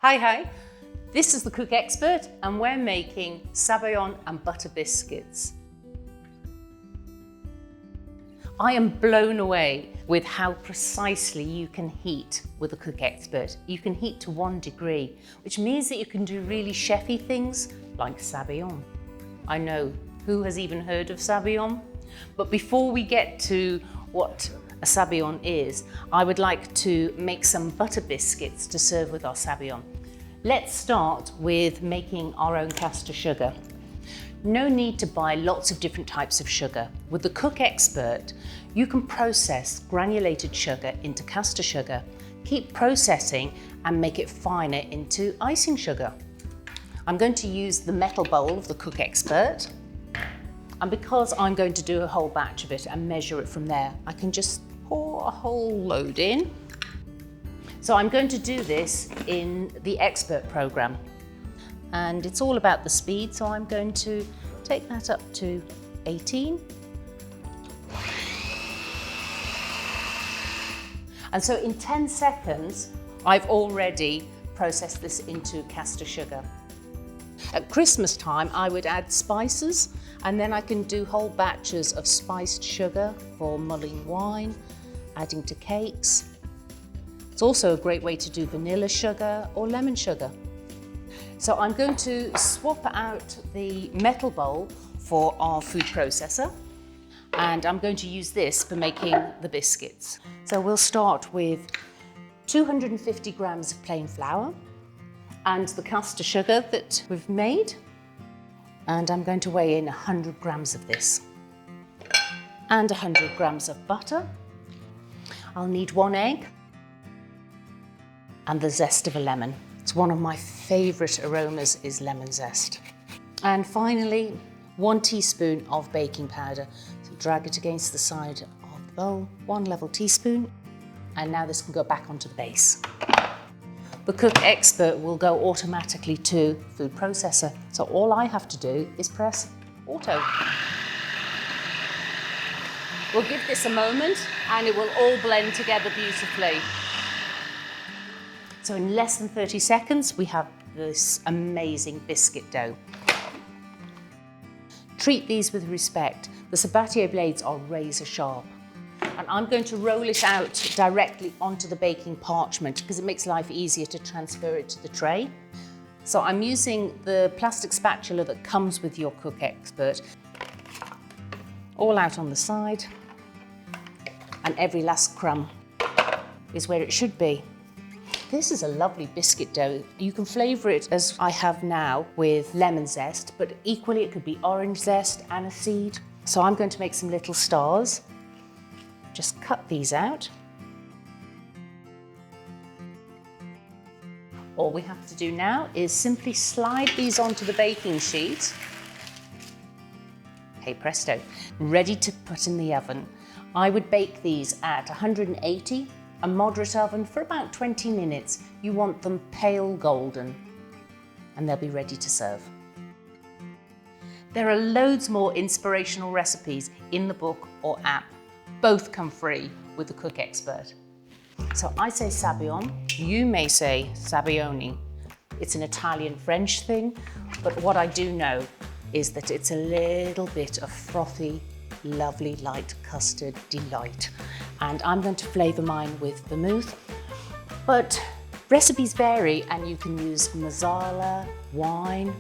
Hi, this is the Cook Expert and we're making Sabayon and butter biscuits. I am blown away with how precisely you can heat with the Cook Expert. You can heat to 1 degree, which means that you can do really chefy things like Sabayon. I know, who has even heard of Sabayon? But before we get to what a Sabayon is, I would like to make some butter biscuits to serve with our Sabayon. Let's start with making our own caster sugar. No need to buy lots of different types of sugar. With the Cook Expert, you can process granulated sugar into caster sugar, keep processing and make it finer into icing sugar. I'm going to use the metal bowl of the Cook Expert. And because I'm going to do a whole batch of it and measure it from there, I can just pour a whole load in. So I'm going to do this in the Expert program. And it's all about the speed, so I'm going to take that up to 18. And so in 10 seconds, I've already processed this into caster sugar. At Christmas time, I would add spices, and then I can do whole batches of spiced sugar for mulling wine, adding to cakes. It's also a great way to do vanilla sugar or lemon sugar. So I'm going to swap out the metal bowl for our food processor, and I'm going to use this for making the biscuits. So we'll start with 250 grams of plain flour and the caster sugar that we've made. And I'm going to weigh in 100 grams of this and 100 grams of butter. I'll need 1 egg and the zest of a lemon. It's one of my favourite aromas is lemon zest. And finally, 1 teaspoon of baking powder. So drag it against the side of the bowl, 1 level teaspoon. And now this can go back onto the base. The Cook Expert will go automatically to food processor. So all I have to do is press auto. We'll give this a moment and it will all blend together beautifully. So in less than 30 seconds, we have this amazing biscuit dough. Treat these with respect. The sabatier blades are razor sharp. And I'm going to roll it out directly onto the baking parchment because it makes life easier to transfer it to the tray. So I'm using the plastic spatula that comes with your Cook Expert. All out on the side. And every last crumb is where it should be. This is a lovely biscuit dough. You can flavour it as I have now with lemon zest, but equally it could be orange zest, aniseed. So I'm going to make some little stars. Just cut these out. All we have to do now is simply slide these onto the baking sheet. Hey presto, ready to put in the oven. I would bake these at 180, a moderate oven for about 20 minutes. You want them pale golden and they'll be ready to serve. There are loads more inspirational recipes in the book or app. Both come free with the Cook Expert. So I say Sabayon, you may say Sabayoni. It's an Italian-French thing, but what I do know is that it's a little bit of frothy, lovely light custard delight. And I'm going to flavour mine with Vermouth, but recipes vary and you can use Masala, wine,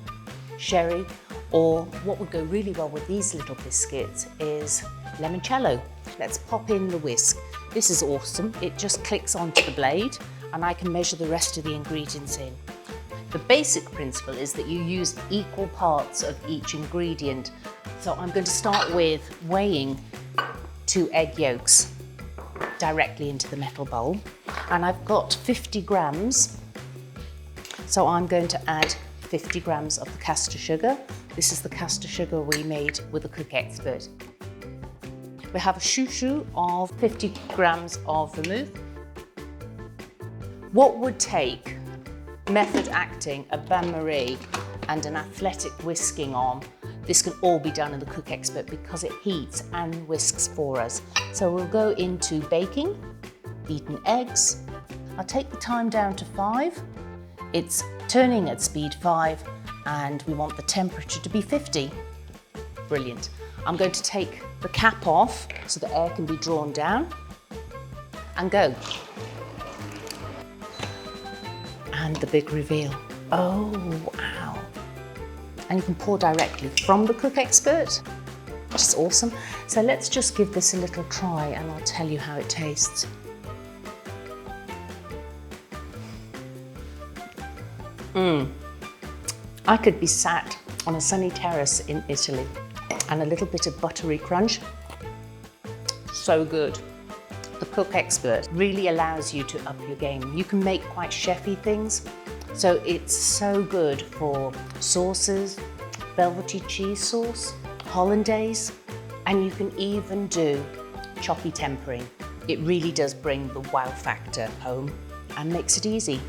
sherry, or what would go really well with these little biscuits is limoncello. Let's pop in the whisk. This is awesome. It just clicks onto the blade and I can measure the rest of the ingredients in. The basic principle is that you use equal parts of each ingredient. So I'm going to start with weighing 2 egg yolks directly into the metal bowl. And I've got 50 grams. So I'm going to add 50 grams of the caster sugar. This is the caster sugar we made with the Cook Expert. We have a chouchou of 50 grams of vermouth. What would take method acting, a bain-marie and an athletic whisking arm, this can all be done in the Cook Expert because it heats and whisks for us. So we'll go into baking, beaten eggs. I'll take the time down to 5. It's turning at speed 5 and we want the temperature to be 50. Brilliant. I'm going to take the cap off so the air can be drawn down and go. And the big reveal. Oh, wow. And you can pour directly from the Cook Expert, which is awesome. So let's just give this a little try and I'll tell you how it tastes. I could be sat on a sunny terrace in Italy and a little bit of buttery crunch. So good. The Cook Expert really allows you to up your game. You can make quite chefy things, so it's so good for sauces, velvety cheese sauce, hollandaise, and you can even do choppy tempering. It really does bring the wow factor home and makes it easy.